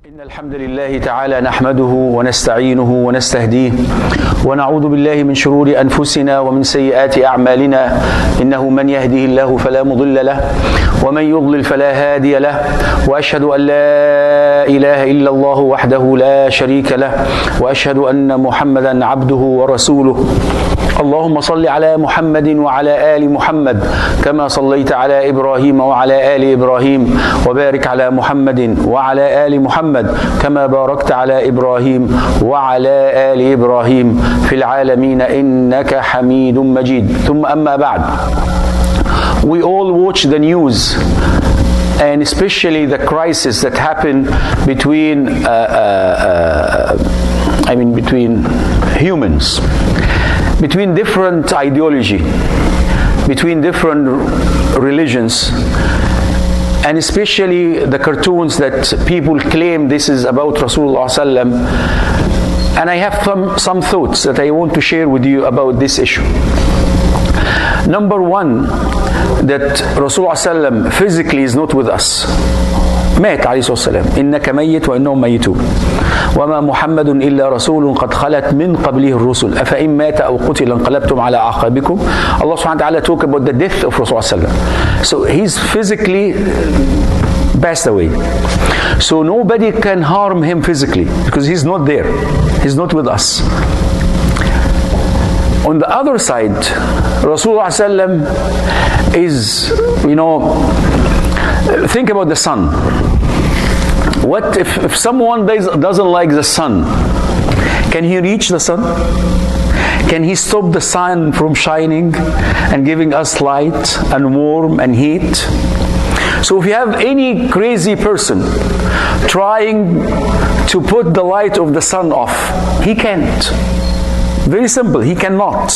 إن الحمد لله تعالى نحمده ونستعينه ونستهديه ونعوذ بالله من شرور أنفسنا ومن سيئات أعمالنا إنه من يهده الله فلا مضل له ومن يضلل فلا هادي له وأشهد أن لا إله إلا الله وحده لا شريك له وأشهد أن محمدا عبده ورسوله اللهم صل على محمد وعلى آل محمد كما صليت على إبراهيم وعلى آل إبراهيم وبارك على محمد وعلى آل محمد كما باركت على إبراهيم وعلى آل إبراهيم في العالمين إنك حميد مجيد. ثم أما بعد. We all watch the news and especially the crisis that happened between between humans, between different ideology, between different religions, and especially the cartoons that people claim this is about Rasulullah sallam. And I have some thoughts that I want to share with you about this issue. Number one, that Rasulullah sallam physically is not with us. مات عليه الصلاة والسلام إنك ميت وإنهم ميتون وما محمد إلا رسول قد خلت من قبله الرسل أفإن مات أو قتل انقلبتم على أعقابكم. Allah subhanahu wa ta'ala talk about the death of Rasulullah sallam. So he's physically passed away. So nobody can harm him physically because he's not there. He's not with us. On the other side, Rasulullah sallam is, think about the sun. What if someone doesn't like the sun? Can he reach the sun? Can he stop the sun from shining and giving us light and warmth and heat? So if you have any crazy person trying to put the light of the sun off, he can't. Very simple, he cannot.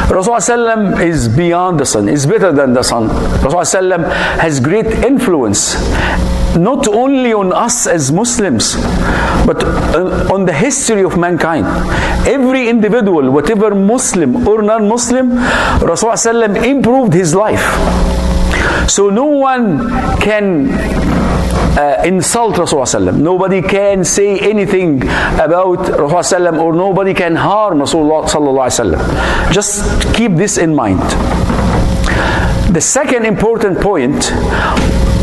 Rasulullah is beyond the sun, is better than the sun. Rasulullah has great influence, not only on us as Muslims, but on the history of mankind. Every individual, whatever Muslim or non-Muslim, Rasulullah improved his life. So no one can insult Rasulullah. Nobody can say anything about Rasulullah or nobody can harm Rasulullah. Just keep this in mind. The second important point,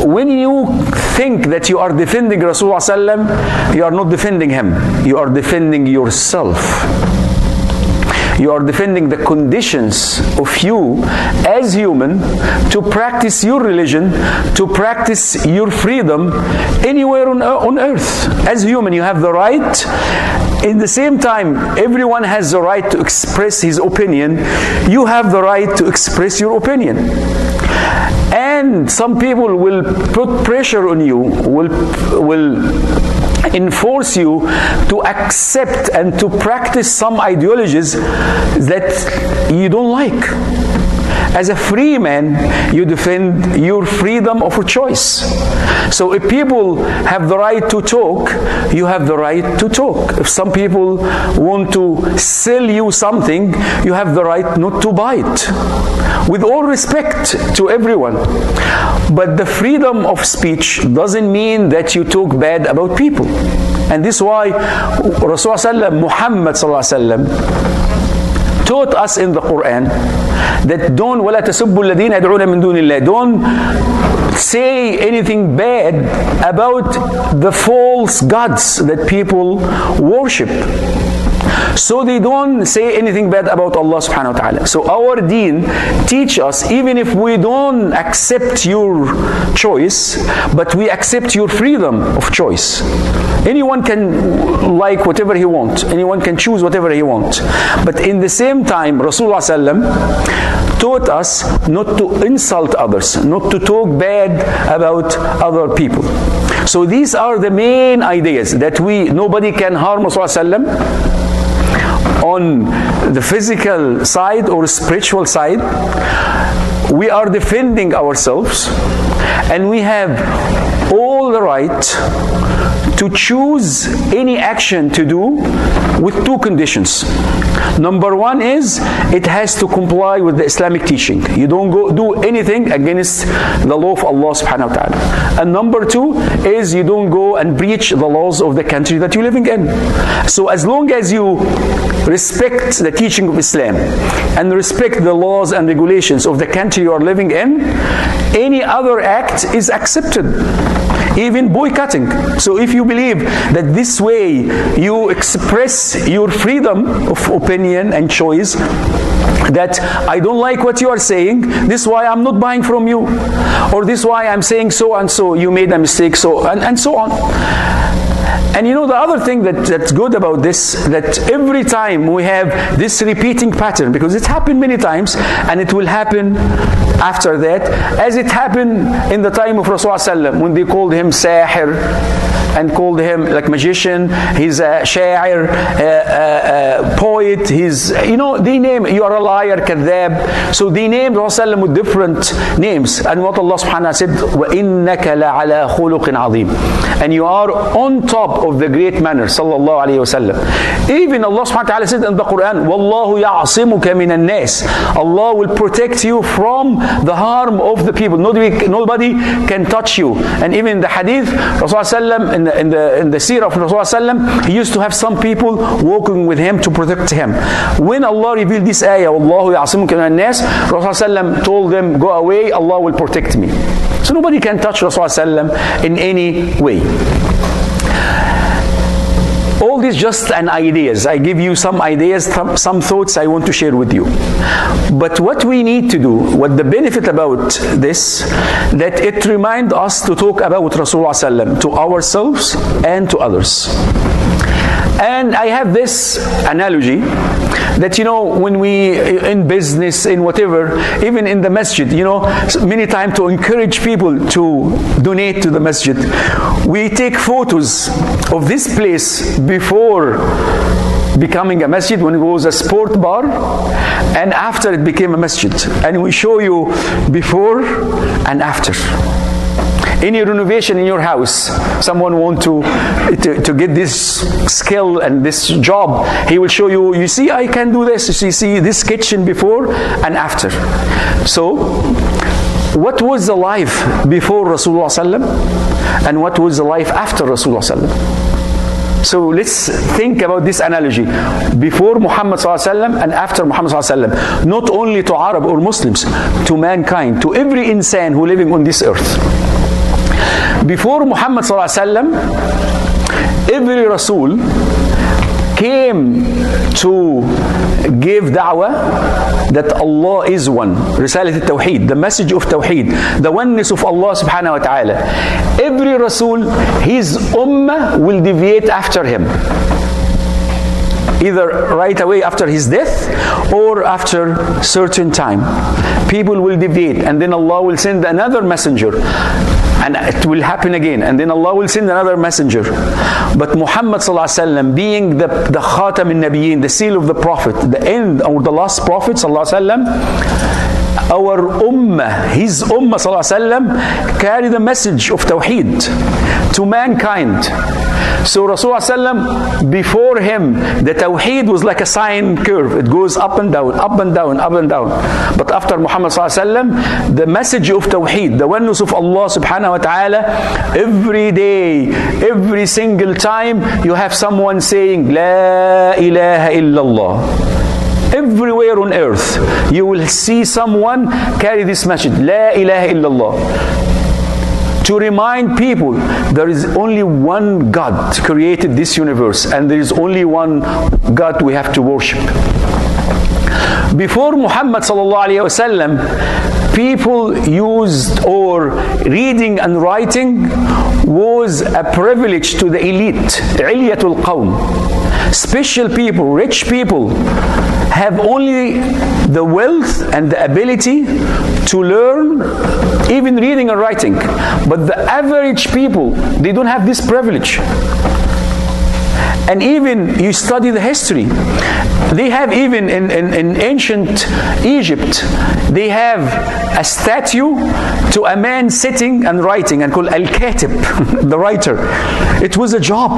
when you think that you are defending Rasulullah, you are not defending him, you are defending yourself. You are defending the conditions of you as human to practice your religion, to practice your freedom anywhere on earth. As human, you have the right. In the same time, everyone has the right to express his opinion. You have the right to express your opinion. And some people will put pressure on you, will enforce you to accept and to practice some ideologies that you don't like. As a free man, you defend your freedom of choice. So if people have the right to talk, you have the right to talk. If some people want to sell you something, you have the right not to buy it. With all respect to everyone. But the freedom of speech doesn't mean that you talk bad about people. And this is why Rasulullah Muhammad taught us in the Quran that don't say anything bad about the false gods that people worship. So they don't say anything bad about Allah subhanahu wa ta'ala. So our deen teach us, even if we don't accept your choice, but we accept your freedom of choice. Anyone can like whatever he wants. Anyone can choose whatever he wants. But in the same time, Rasulullah sallam taught us not to insult others, not to talk bad about other people. So these are the main ideas that nobody can harm Rasulullah sallam on the physical side or spiritual side. We are defending ourselves and we have all the right to choose any action to do with two conditions. Number one is it has to comply with the Islamic teaching. You don't go do anything against the law of Allah subhanahu wa ta'ala. And number two is you don't go and breach the laws of the country that you're living in. So as long as you respect the teaching of Islam and respect the laws and regulations of the country you are living in, any other act is accepted, even boycotting. So if you believe that this way you express your freedom of opinion and choice, that I don't like what you are saying, this is why I'm not buying from you, or this is why I'm saying so and so, you made a mistake, so and so on. And you know the other thing that's good about this, that every time we have this repeating pattern, because it happened many times and it will happen after that, as it happened in the time of Rasulullah when they called him Sahir and called him like magician, he's a sha'ir, poet, he's, you know, they name, you are a liar, kadhab. So they named Rasulullah with different names. And what Allah subhanahu wa ta'ala said, وَإِنَّكَ لَعَلَىٰ خُلُقٍ عَظِيمٍ. And you are on top of the great manner, sallallahu alayhi wa sallam. Even Allah subhanahu wa ta'ala said in the Quran, وَاللَّهُ يَعْصِمُكَ مِنَ النَّاسِ. Allah will protect you from the harm of the people. Nobody can touch you. And even in the hadith, Rasulullah in the seerah of Rasulullah, he used to have some people walking with him to protect him. When Allah revealed this ayah, وَاللَّهُ يَعْصِمُكَ مِنَ النَّاسِ, Rasulullah told them, go away, Allah will protect me. So nobody can touch Rasulullah in any way. All these just an ideas. I give you some ideas, some thoughts I want to share with you. But what we need to do, what the benefit about this, that it reminds us to talk about Rasulullah to ourselves and to others. And I have this analogy that, you know, when we in business, in whatever, even in the masjid, you know, many times to encourage people to donate to the masjid, we take photos of this place before becoming a masjid, when it was a sport bar, and after it became a masjid. And we show you before and after. Any renovation in your house, someone want to get this skill and this job, he will show you, you see, I can do this. You see this kitchen before and after. So, what was the life before Rasulullah sallam, and what was the life after Rasulullah sallam? So let's think about this analogy. Before Muhammad sallam and after Muhammad sallam. Not only to Arab or Muslims, to mankind, to every insan who living on this earth. Before Muhammad ﷺ, every Rasul came to give da'wah that Allah is one. Risalat al-Tawheed, the message of Tawheed, the oneness of Allah subhanahu wa ta'ala. Every Rasul, his ummah will deviate after him. Either right away after his death or after certain time. People will deviate, and then Allah will send another messenger. And it will happen again, and then Allah will send another messenger. But Muhammad ﷺ, being the Khatam al-Nabiyyin, the seal of the Prophet, the end or the last Prophet ﷺ, our ummah, his ummah ﷺ, carry the message of Tawheed to mankind. So Rasulullah ﷺ, before him, the Tawheed was like a sine curve. It goes up and down, up and down, up and down. But after Muhammad ﷺ, the message of Tawheed, the oneness of Allah subhanahu wa ta'ala, every day, every single time, you have someone saying, La ilaha illallah. Everywhere on earth, you will see someone carry this message, La ilaha illallah. To remind people there is only one God created this universe, and there is only one God we have to worship. Before Muhammad sallallahu alaihi wasallam, people used, or reading and writing was a privilege to the elite, Ilyatul Qawm. Special people, rich people, have only the wealth and the ability to learn even reading and writing. But the average people, they don't have this privilege. And even you study the history, they have even in ancient Egypt, they have a statue to a man sitting and writing, and called Al-Katib, the writer. It was a job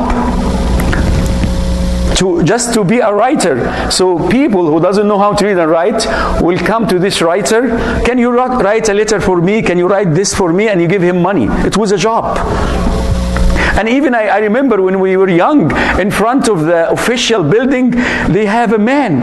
just to be a writer. So people who doesn't know how to read and write will come to this writer. Can you write a letter for me? Can you write this for me? And you give him money. It was a job. And even I remember when we were young, in front of the official building, they have a man.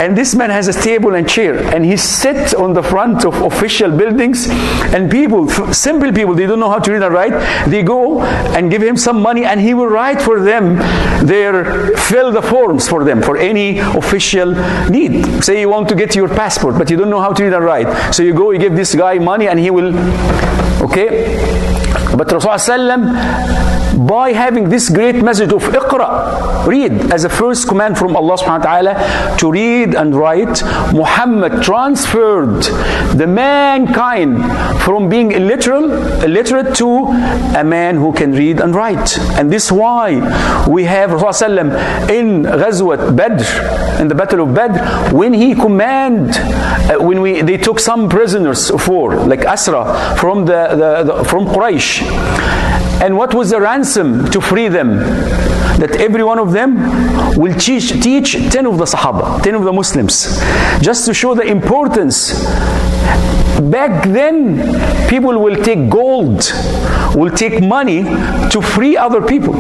And this man has a table and chair, and he sits on the front of official buildings, and people, simple people, they don't know how to read and write, they go and give him some money, and he will write for them, fill the forms for them, for any official need. Say you want to get your passport, but you don't know how to read and write. So you go, you give this guy money, and he will, okay? But Rasulullah, by having this great message of Iqra, read, as a first command from Allah subhanahu wa ta'ala to read and write, Muhammad transferred the mankind from being illiterate to a man who can read and write. And this is why we have Rasulullah in Ghazwat Badr, in the Battle of Badr, when he they took some prisoners of war, like Asra, from from Quraysh. And what was the ransom to free them? That every one of them will teach 10 of the Sahaba, 10 of the Muslims, just to show the importance. Back then, people will take gold, will take money to free other people.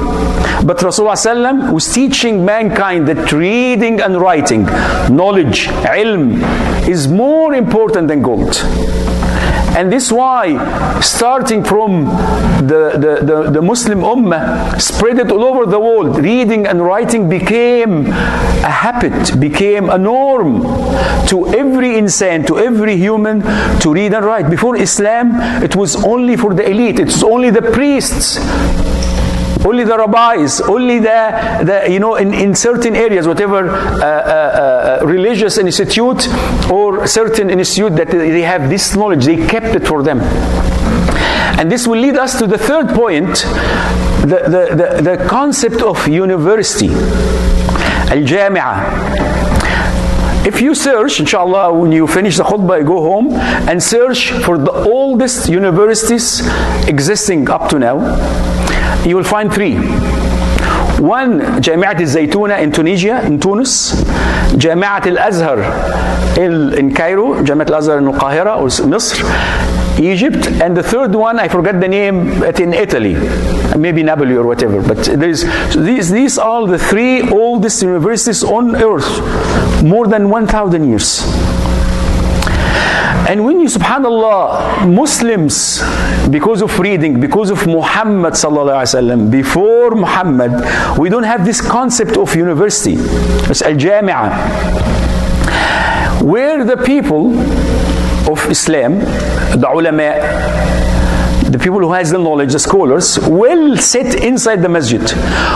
But Rasulullah was teaching mankind that reading and writing, knowledge, ilm, is more important than gold. And this is why, starting from the Muslim Ummah, spread it all over the world, reading and writing became a habit, became a norm to every insan, to every human, to read and write. Before Islam, it was only for the elite, it was only the priests, only the rabbis, only in certain areas, whatever religious institute or certain institute that they have this knowledge, they kept it for them. And this will lead us to the third point, the concept of university, al-jami'ah. If you search, inshallah, when you finish the khutbah, go home and search for the oldest universities existing up to now, you will find 3. One, Jamiat al-Zaytuna in Tunisia, in Tunis. Jamiat al-Azhar in Cairo. Jamiat al-Azhar in Al-Qahira, or Misr, Egypt. And the third one, I forgot the name, in Italy. Maybe Napoli or whatever. But these are the 3 oldest universities on earth. More than 1,000 years. And when you, subhanallah, Muslims, because of reading, because of Muhammad sallallahu alaihi wasallam, before Muhammad, we don't have this concept of university. It's al-jami'ah, where the people of Islam, the ulama, the people who has the knowledge, the scholars, will sit inside the masjid,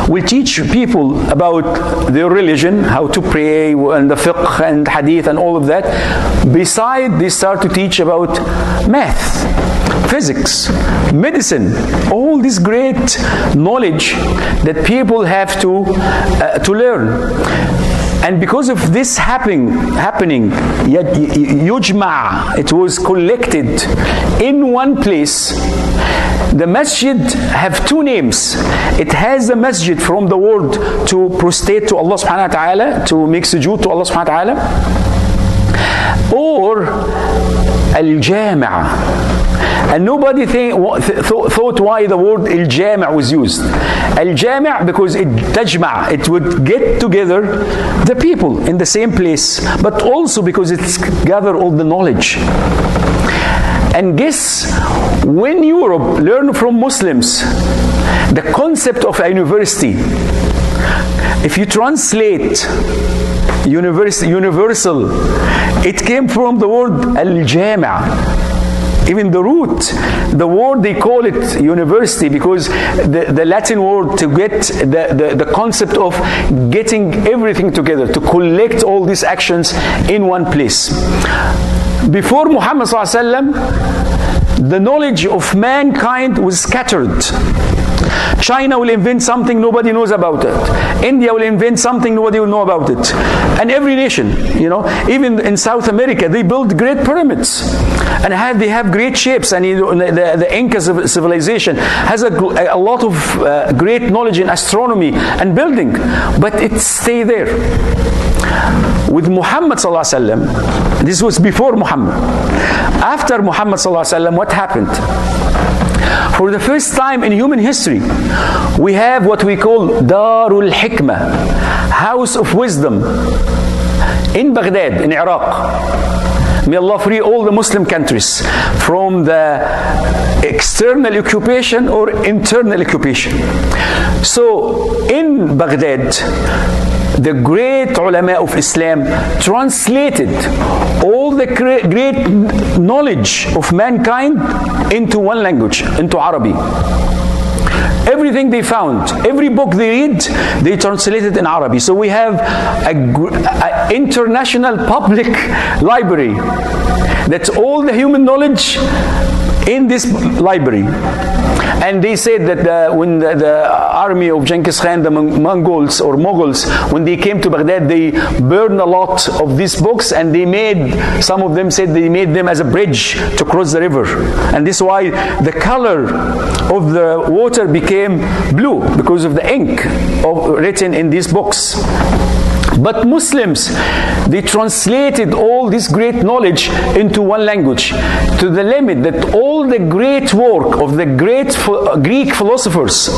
will teach people about their religion, how to pray, and the fiqh and hadith and all of that. Beside, they start to teach about math, physics, medicine, all this great knowledge that people have to learn. And because of this happening, yujma', it was collected in one place. The masjid have 2 names. It has the masjid from the word to prostrate to Allah subhanahu wa ta'ala, to make sujood to Allah subhanahu wa ta'ala, or al-jami'ah. And nobody thought why the word al-jami' was used. Al-jami' because it tajma', it would get together the people in the same place, but also because it's gather all the knowledge. And guess, when Europe learned from Muslims the concept of a university, if you translate universal, it came from the word al-jami'. Even the root, the word, they call it university because the Latin word to get the concept of getting everything together, to collect all these actions in one place. Before Muhammad sallallahu alaihi wasallam, the knowledge of mankind was scattered. China will invent something, nobody knows about it. India will invent something, nobody will know about it. And every nation, even in South America, they build great pyramids. And they have great shapes. And the Inca civilization has a lot of great knowledge in astronomy and building. But it stay there. With Muhammad sallallahu alaihi wasallam, this was before Muhammad. After Muhammad sallallahu alaihi wasallam, what happened? For the first time in human history, we have what we call Darul Hikmah, House of Wisdom, in Baghdad, in Iraq. May Allah free all the Muslim countries from the external occupation or internal occupation. So, in Baghdad, the great ulama of Islam translated all the great knowledge of mankind into one language, into Arabic. Everything they found, every book they read, they translated in Arabic. So we have an international public library. That's all the human knowledge in this library. And they said that when the army of Genghis Khan, the Mongols or Mughals, when they came to Baghdad, they burned a lot of these books, and some of them said they made them as a bridge to cross the river. And this is why the color of the water became blue, because of the ink written in these books. But Muslims, they translated all this great knowledge into one language, to the limit that all the great work of the great Greek philosophers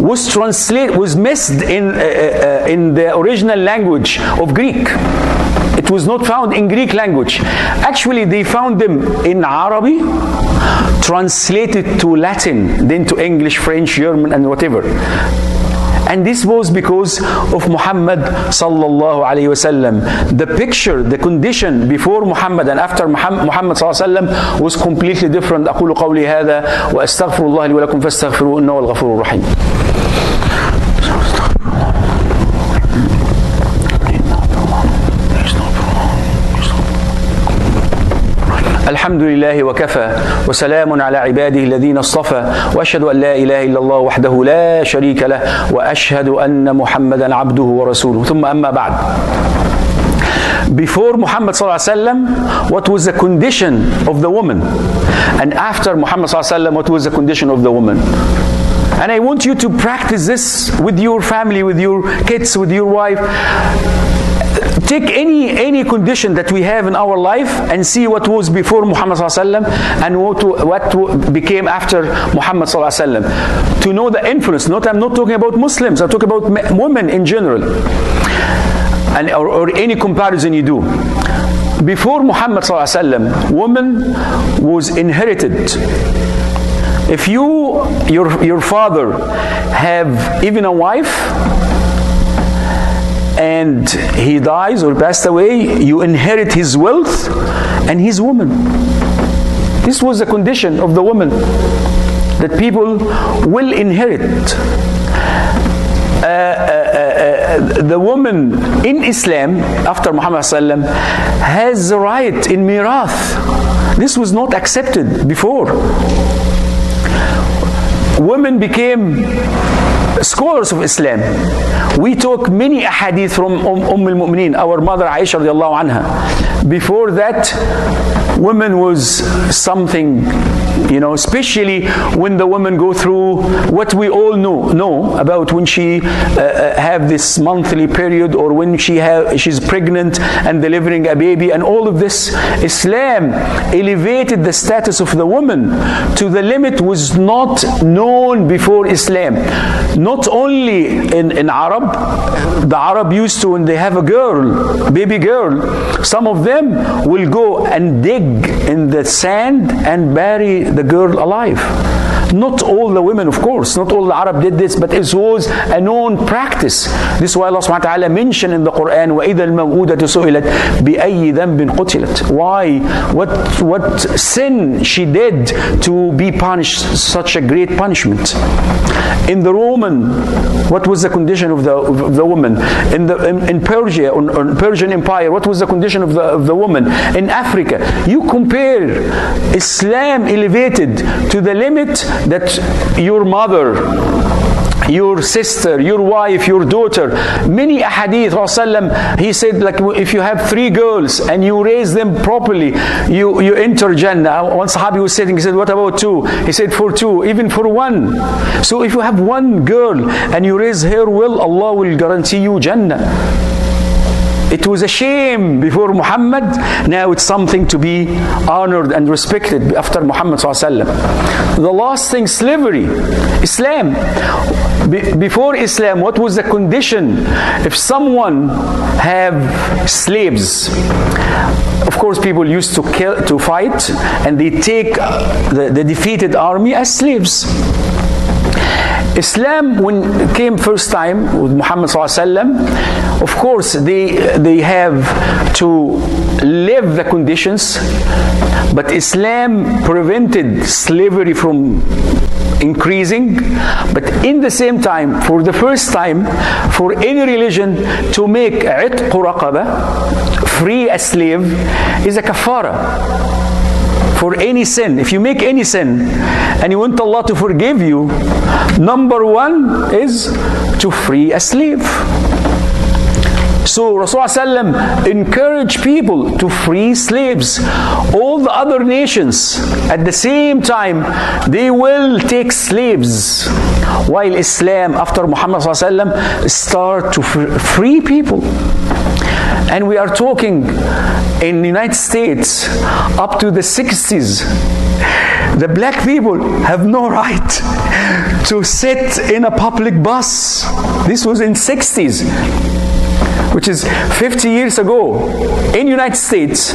was missed in the original language of Greek. It was not found in Greek language. Actually, they found them in Arabic, translated to Latin, then to English, French, German, and whatever. And this was because of Muhammad sallallahu alayhi wasallam. The picture, the condition before Muhammad and after Muhammad sallallahu alayhi wasallam was completely different. أقول قولي هذا وأستغفر الله لي ولكم فاستغفروه إنه هو الغفور الرحيم. الحمد لله وكفى وسلام على عباده الذين اصطفى واشهد ان لا اله الا الله وحده لا شريك له واشهد ان محمدا عبده ورسوله ثم اما بعد. Before Muhammad sallallahu alaihi wasallam, what was the condition of the woman? And after Muhammad sallallahu alaihi wasallam, what was the condition of the woman? And I want you to practice this with your family, with your kids, with your wife. Take any condition that we have in our life and see what was before Muhammad sallallahu alaihi wasallam and what became after Muhammad sallallahu alaihi wasallam. To know the influence. I'm not talking about Muslims. I'm talking about women in general, and or any comparison you do. Before Muhammad sallallahu alaihi wasallam, woman was inherited. If your father have even a wife, and he dies or passed away, you inherit his wealth and his woman. This was the condition of the woman, that people will inherit. The woman in Islam, after Muhammad sallallahu alaihi wasallam, has the right in mirath. This was not accepted before. Women became scholars of Islam. We took many ahadith from al-Mu'mineen, our mother Aisha radiallahu anha. Before that, women was something, especially when the women go through what we all know about, when she have this monthly period, or when she's pregnant and delivering a baby, and all of this. Islam elevated the status of the woman to the limit was not known before Islam. Not only in Arab, the Arab used to, when they have a girl, baby girl, some of them will go and dig in the sand and bury the girl alive. Not all the women, of course, not all the Arab did this, but it was a known practice. This is why Allah subhanahu wa ta'ala mentioned in the Quran, وَإِذَا الْمَوْءُودَةُ سُئِلَتْ بِأَيِّ ذَنْبٍ قُتِلَتْ. Why? What sin she did to be punished such a great punishment? In the Roman, what was the condition of the woman? In Persia, or Persian Empire, what was the condition of the woman? In Africa, you compare, Islam elevated to the limit that your mother your sister, your wife, your daughter. Many ahadith, he said, like, if you have 3 girls and you raise them properly, you enter Jannah. One Sahabi was sitting, he said, what about 2? He said, for 2, even for 1. So if you have 1 girl and you raise her well, Allah will guarantee you Jannah. It was a shame before Muhammad. Now it's something to be honored and respected after Muhammad ﷺ. The last thing, slavery. Islam. Before Islam, what was the condition? If someone have slaves, of course people used to fight, and they take the defeated army as slaves. Islam, when it came first time with Muhammad ﷺ, of course they have to live the conditions, but Islam prevented slavery from increasing. But in the same time, for the first time, for any religion to make عتق رقبة, free a slave, is a kafara for any sin. If you make any sin and you want Allah to forgive you, number 1 is to free a slave. So Rasulullah encouraged people to free slaves. All the other nations at the same time, they will take slaves, while Islam after Muhammad start to free people. And we are talking in the United States up to the 60s. The black people have no right to sit in a public bus. This was in 60s, which is 50 years ago. In the United States,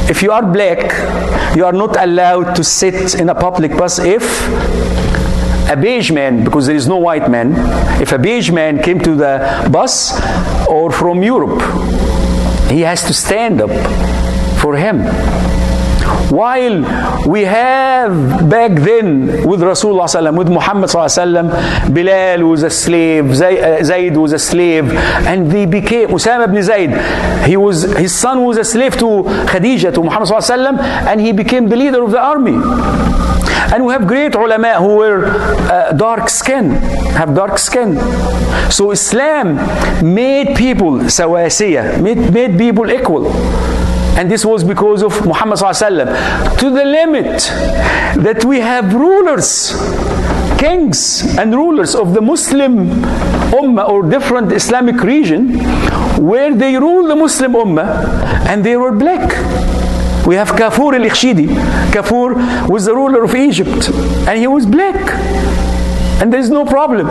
if you are black, you are not allowed to sit in a public bus if a beige man, because there is no white man, if a beige man came to the bus or from Europe, he has to stand up for him. While we have back then with Rasulullah with Muhammad Bilal was a slave, Zayd was a slave, and they became Usama ibn Zayd. His son was a slave to Khadija, to Muhammad and he became the leader of the army. And we have great ulama who were dark skin, have dark skin. So Islam made people sawasiyah, made people equal. And this was because of Muhammad ﷺ, to the limit that we have rulers, kings and rulers of the Muslim Ummah or different Islamic region, where they rule the Muslim Ummah and they were black. We have Kafur al-Ikhshidi. Kafur was the ruler of Egypt and he was black. And there is no problem.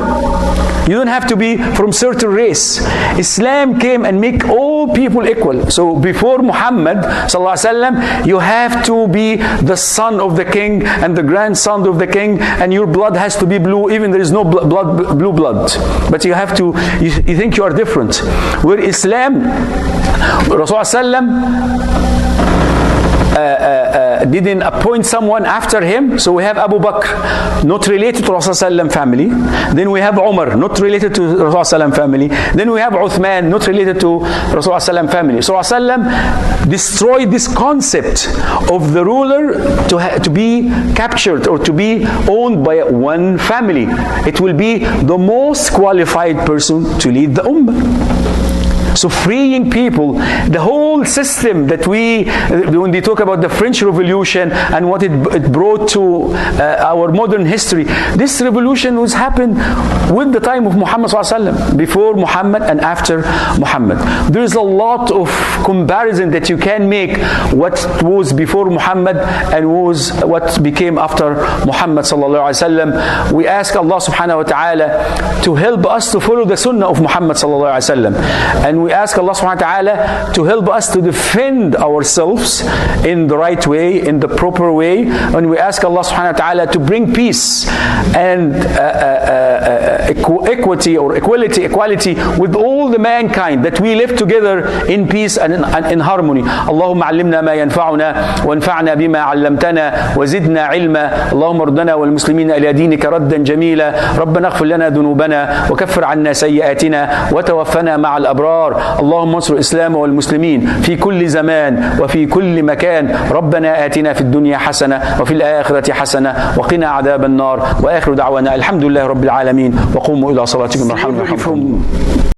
You don't have to be from certain race. Islam came and make all people equal. So before Muhammad ﷺ, you have to be the son of the king and the grandson of the king, and your blood has to be blue, even there is no blue blood. But you have to, you think you are different. Where Islam, Rasulullah didn't appoint someone after him. So we have Abu Bakr, not related to Rasulullah family. Then we have Umar, not related to Rasulullah family. Then we have Uthman, not related to Rasulullah family. So Rasulullah destroyed this concept of the ruler to be captured or to be owned by one family. It will be the most qualified person to lead the ummah. So freeing people, the whole system that when they talk about the French Revolution and what it brought to our modern history, this revolution was happened with the time of Muhammad ﷺ, before Muhammad and after Muhammad. There is a lot of comparison that you can make what was before Muhammad and what became after Muhammad ﷺ. We ask Allah subhanahu wa ta'ala to help us to follow the sunnah of Muhammad ﷺ. And we ask Allah subhanahu wa ta'ala to help us to defend ourselves in the right way, in the proper way. And we ask Allah subhanahu wa ta'ala to bring peace and equity or equality with all the mankind, that we live together in peace and in harmony. اللهم علمنا ما ينفعنا وانفعنا بما علمتنا وزدنا علما. اللهم ردنا والمسلمين إلى دينك ردا جميلا. ربنا اغفر لنا ذنوبنا وكفر عنا سيئاتنا وتوفنا مع الأبرار. اللهم انصر الإسلام والمسلمين في كل زمان وفي كل مكان. ربنا آتنا في الدنيا حسنة وفي الآخرة حسنة وقنا عذاب النار. وآخر دعوانا الحمد لله رب العالمين. وقوموا إلى صلاتكم.